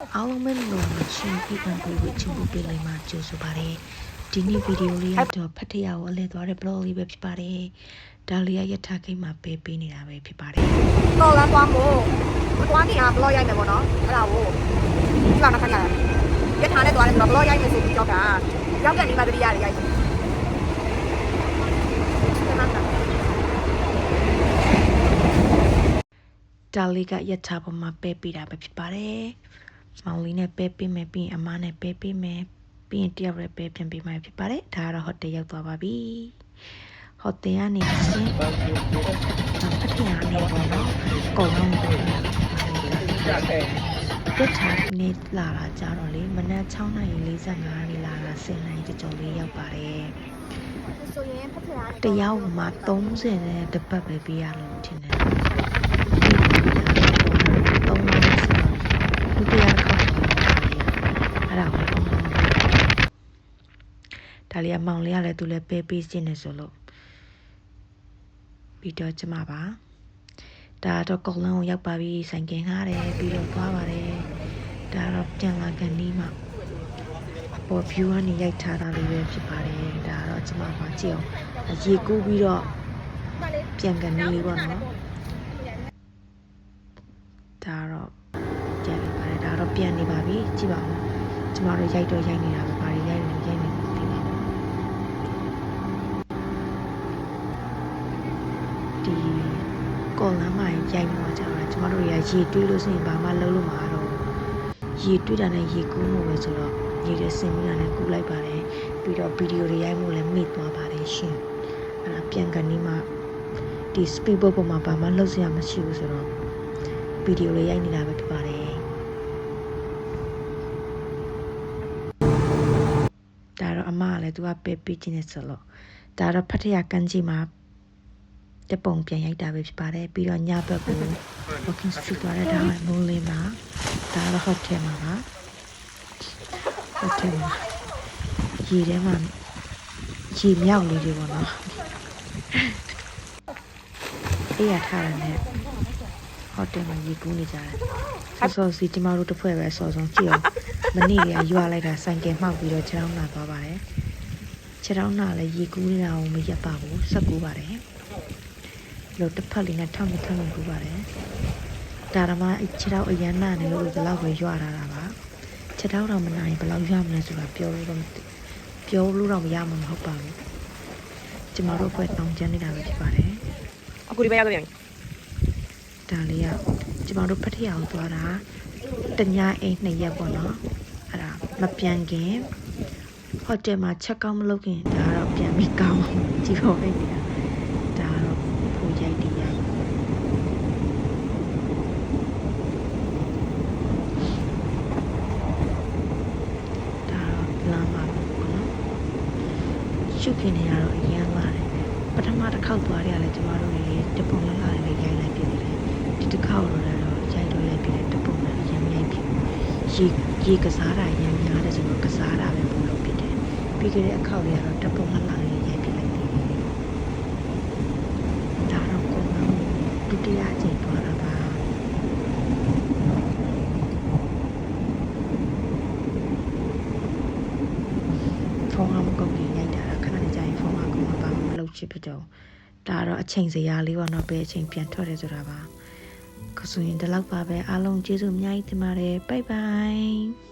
အားလုံးပဲလို့ချင်းပြီးအောင်ကိုချင်ဖို့ပေးလိုက်မှကြိုးဆိုပါတယ်ဒီနေ့ဗီဒီယိုလေးကတော့ဖတ်ထရအောင်အလဲသွားတဲ့ blog လေးပဲဖြစ်ပါတယ်ဒါလေးရထားခိတ်မှာပေးနေတာပဲဖြစ်ပါတယ်တော့လမ်းသွားမို့မသွားခင်က blog ရိုက်မယ်ပေါ့နော်အဲ့ဒါကိုဒီကောင်တစ်ခါရတယ်ရထားနဲ့သွားတယ်ဆိုတော့ blog ရိုက်မယ်ဆိုပြီးကြောက်တာရောက်တဲ့နေမှာတတိယလေးရိုက်တယ်ဒါလေးကရထားပေါ်မှာပေးတာပဲဖြစ်ပါတယ်မောင်လေးနဲ့ပေးမယ်ပြီးအမနဲ့ပေးမယ်ပြီးရင်တယောက်လည်းပြန်ပေးမှဖြစ်ပါတယ်ဒါကတော့ဟိုတယ်ရောက်သွားပါပြီဟိုတယ်ကနေဆင်းဖတ်ထရနေပေါ့နော်ကုန်လုံးကိုပြတ်ထားနေလာတာကြတော့လေမနက်6:45နေလာတာ10နာရီကျော်လေးရောက်ပါတယ်ဆိုရင်ဖတ်ထရတယောက်မှာ30နဲ့တစ်ပတ်ပဲပေးရလို့ထင်တယ်ဒါလေးကမောင်လေးကလည်းသူလည်းပေးခြင်းနေဆိုလို့ပြီးတော့ကျမပါဒါတော့ကော်လန်းကိုရောက်ပါပြီဆိုင်ကင်ငှားတယ်ပြီးတော့သွားပါတယ်ဒါတော့ပြန်လာကန်ဒီမှာပေါ် view ကနေရိုက်ထားတာလေးပဲဖြစ်ပါတယ်ဒါတော့ကျမပါကြည့်အောင်ရေကူးပြီးတော့ပြန်ကန်ဒီလေးပေါ့နော်ဒါတော့ကြည့်ပါတယ်ဒါတော့ပြန်နေပါပြီကြည့်ပါဦးကျမတို့ရိုက်နေတာပဲဘာတွေရိုက်နေဒီကော်လမ်းမှာရိုက်မှာကြတာကျမတို့ရရေတွေးလို့ဆိုရင်ဘာမှလုပ်လို့မရတော့ရေတွေးတာနဲ့ရေကူးမှုပဲဆိုတော့ရေတွေစင်ပြီးတာနဲ့ကူးလိုက်ပါတယ်ပြီးတော့ဗီဒီယိုတွေရိုက်မှုလည်းမိသွားပါတယ်ရှင်အဲ့ဒါပြန်ကနေမှဒီ speed boat ပေါ်မှာဘာမှလုပ်စရာမရှိဘူးဆိုတော့ဗီဒီယိုလေးရိုက်နေတာပဲဖြစ်ပါတယ်ဒါတော့အမကလည်းသူကပေးခြင်းနဲ့ဆိုလို့ဒါတော့ဖတ်ထရကန်ကြီးမှာတပုံပြန်ရိုက်တာပဲဖြစ်ပါတယ်ပြီးတော့ညဘက်ကို walking street သွားတဲ့ဒါမှမိုးလေးမှာဒါတော့ hotel မှာပါ hotel မှာရေထဲမှာရေမြောက်လေးတွေပေါ့နော်အေးရထားတယ်နဲ့ hotel မှာရေကူးနေကြတယ်ဆောစီကျမတို့တစ်ဖွဲ့ပဲဆောဆုံးကြည့်အောင်မနေ့ကရွာလိုက်တာဆိုင်ကယ်မှောက်ပြီးတော့ခြေထောက်နာသွားပါတယ်ခြေထောက်နာလည်းရေကူးနေတာကိုမရက်ပါဘူးဆက်ကူးပါတယ်လို့တစ်ဖက်လေးနဲ့ထောက်ကူပါတယ်ဒါရမခြေထောက်အရန်နာနေလို့ဒီလောက်ပဲရွာလာတာပါခြေထောက်တော့မနိုင်ဘယ်လောက်ရွာမလဲဆိုတာပြောလို့တော့မရမှာမဟုတ်ပါဘူးကျမတို့ဖွဲ့တောင်းကျမ်းနေတာပဲဖြစ်ပါတယ်အခုဒီဘက်ရောက်ပြန်ပြီဒါလေးကကျမတို့ဖတ်ထရအောင်သွားတာတညအိမ်2ရက်ပေါ့နော်အဲ့ဒါမပြန်ခင်ဟိုတယ်မှာချက်ကောင်းမလုပ်ခင်ဒါတော့ပြန်ပြီးကောင်းကြည့်ဖို့ပဲနေတာဒါတော့ဖိုးရိုက်တရားဒါတော့လမ်းမှာပေါ့နော်ရှုခင်နေရတော့အရန်လာတယ်ပထမတစ်ခေါက်သွားရတယ်ကျမတို့တွေတပုံလောက်လာတယ်ရိုက်လိုက်ပြည်တယ်ဒီတစ်ခေါက်တော့ရိုက်ပြည်တယ်တပုံနဲ့ရမ်းရိုက်ပြည်ရေကစားတာရမ်းများတယ်ဆိုတော့ကစားတာပဲပုံလုပ်ပြည်တယ်ပြီးခဲ့တဲ့အခေါက်တွေကတော့တပုံလောက်လာတယ်ရိုက်ပြည်လိုက်တယ်ဒါတော့ကိုယ်ကဒုတိယအကြိမ်သွားတာပါဖုန်းအောင်ကုန်ကြီးရိုက်တာခဏနေကြရင်ဖုန်းအောင်ကုန်ဘာမှမလုပ်ချစ်ဖြစ်တော့ဒါတော့အချိန်စရာလေးပေါ့နော်ပဲအချိန်ပြန်ထွက်တယ်ဆိုတာပါဆိုရင်ဒီလောက်ပါပဲအားလုံးကျေးဇူးအများကြီးတင်ပါတယ်ဘိုင်ဘိုင်